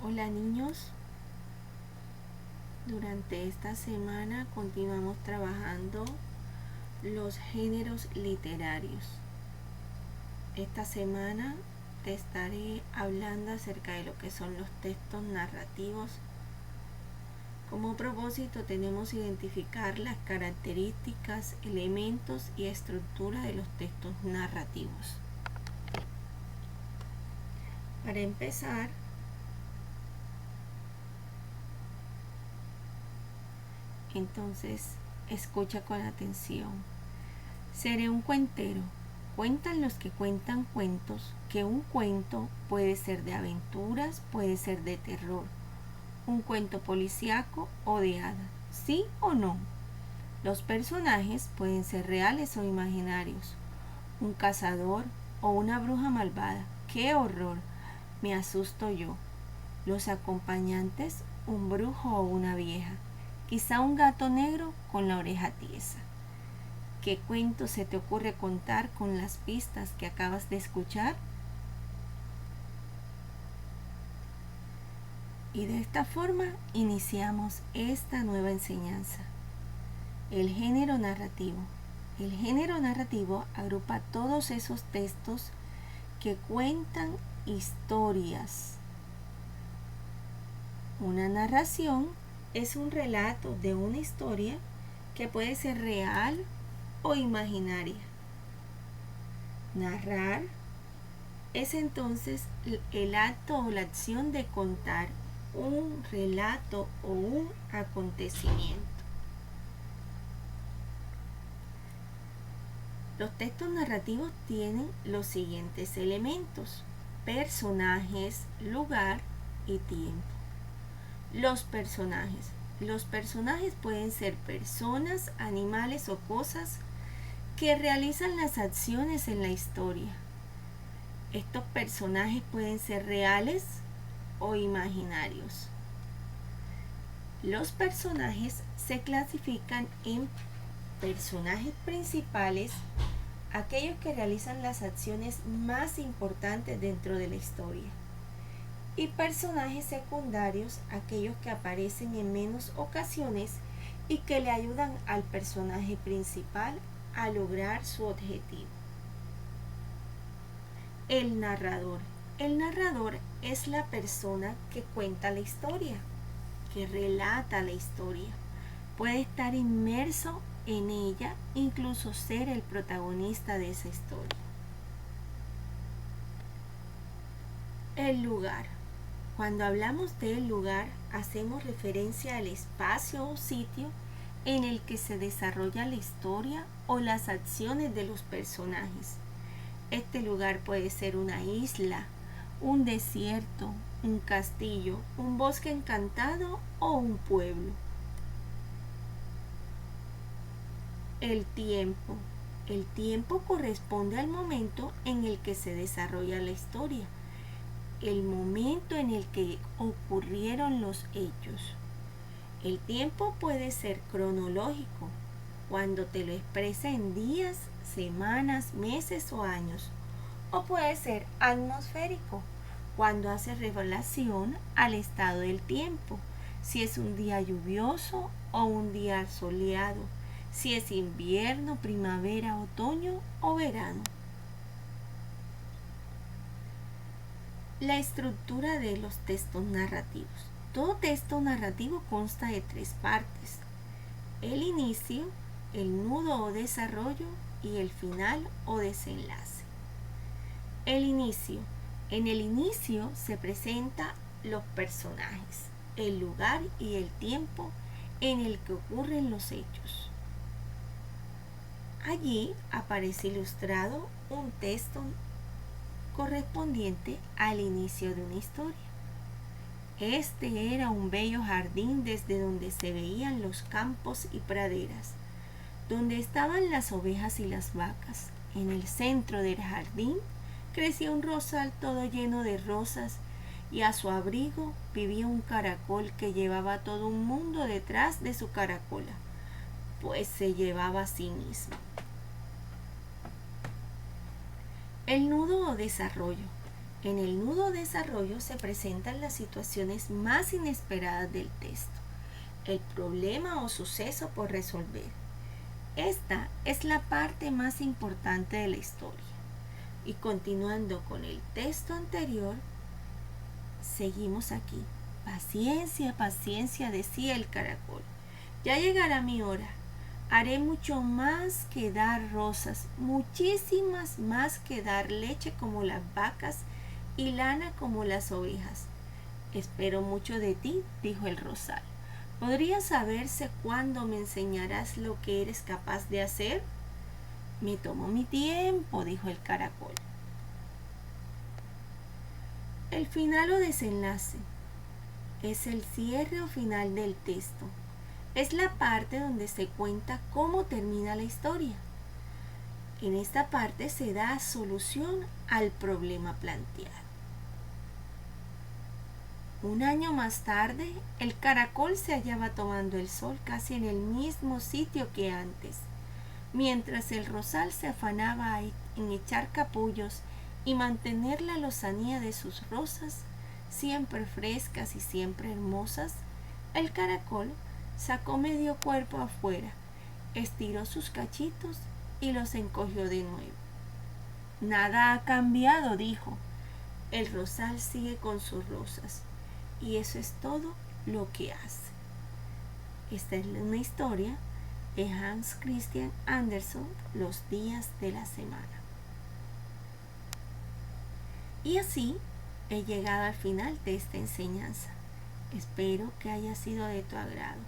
Hola niños, durante esta semana continuamos trabajando los géneros literarios. Esta semana te estaré hablando acerca de lo que son los textos narrativos. Como propósito tenemos identificar las características, elementos y estructura de los textos narrativos. Para empezar, entonces escucha con atención. Seré un cuentero. Cuentan los que cuentan cuentos que un cuento puede ser de aventuras, puede ser de terror, un cuento policíaco o de hadas, ¿sí o no? Los personajes pueden ser reales o imaginarios, un cazador o una bruja malvada. ¡Qué horror! Me asusto yo. Los acompañantes, un brujo o una vieja, quizá un gato negro con la oreja tiesa. ¿Qué cuento se te ocurre contar con las pistas que acabas de escuchar? Y de esta forma iniciamos esta nueva enseñanza. El género narrativo. El género narrativo agrupa todos esos textos que cuentan historias. Una narración es un relato de una historia que puede ser real o imaginaria. Narrar es entonces el acto o la acción de contar un relato o un acontecimiento. Los textos narrativos tienen los siguientes elementos: personajes, lugar y tiempo. Los personajes. Los personajes pueden ser personas, animales o cosas que realizan las acciones en la historia. Estos personajes pueden ser reales o imaginarios. Los personajes se clasifican en personajes principales, aquellos que realizan las acciones más importantes dentro de la historia, y personajes secundarios, aquellos que aparecen en menos ocasiones y que le ayudan al personaje principal a lograr su objetivo. El narrador. El narrador es la persona que cuenta la historia, que relata la historia. Puede estar inmerso en ella, incluso ser el protagonista de esa historia. El lugar. Cuando hablamos del lugar, hacemos referencia al espacio o sitio en el que se desarrolla la historia o las acciones de los personajes. Este lugar puede ser una isla, un desierto, un castillo, un bosque encantado o un pueblo. El tiempo. El tiempo corresponde al momento en el que se desarrolla la historia, el momento en el que ocurrieron los hechos. El tiempo puede ser cronológico, cuando te lo expresa en días, semanas, meses o años, o puede ser atmosférico, cuando hace relación al estado del tiempo, si es un día lluvioso o un día soleado, si es invierno, primavera, otoño o verano. La estructura de los textos narrativos. Todo texto narrativo consta de tres partes: el inicio, el nudo o desarrollo y el final o desenlace. El inicio. En el inicio se presentan los personajes, el lugar y el tiempo en el que ocurren los hechos. Allí aparece ilustrado un texto correspondiente al inicio de una historia. Este era un bello jardín desde donde se veían los campos y praderas, donde estaban las ovejas y las vacas. En el centro del jardín crecía un rosal todo lleno de rosas, y a su abrigo vivía un caracol que llevaba todo un mundo detrás de su caracola, pues se llevaba a sí mismo. El nudo o desarrollo. En el nudo desarrollo se presentan las situaciones más inesperadas del texto, el problema o suceso por resolver. Esta es la parte más importante de la historia. Y continuando con el texto anterior, seguimos aquí. Paciencia, paciencia, decía el caracol. Ya llegará mi hora. Haré mucho más que dar rosas, muchísimas más que dar leche como las vacas y lana como las ovejas. Espero mucho de ti, dijo el rosal. ¿Podría saberse cuándo me enseñarás lo que eres capaz de hacer? Me tomo mi tiempo, dijo el caracol. El final o desenlace es el cierre o final del texto. Es la parte donde se cuenta cómo termina la historia. En esta parte se da solución al problema planteado. Un año más tarde, el caracol se hallaba tomando el sol casi en el mismo sitio que antes, mientras el rosal se afanaba en echar capullos y mantener la lozanía de sus rosas siempre frescas y siempre hermosas. El caracol sacó medio cuerpo afuera, estiró sus cachitos y los encogió de nuevo. Nada ha cambiado, dijo. El rosal sigue con sus rosas y eso es todo lo que hace. Esta es una historia de Hans Christian Andersen, Los días de la semana. Y así he llegado al final de esta enseñanza. Espero que haya sido de tu agrado.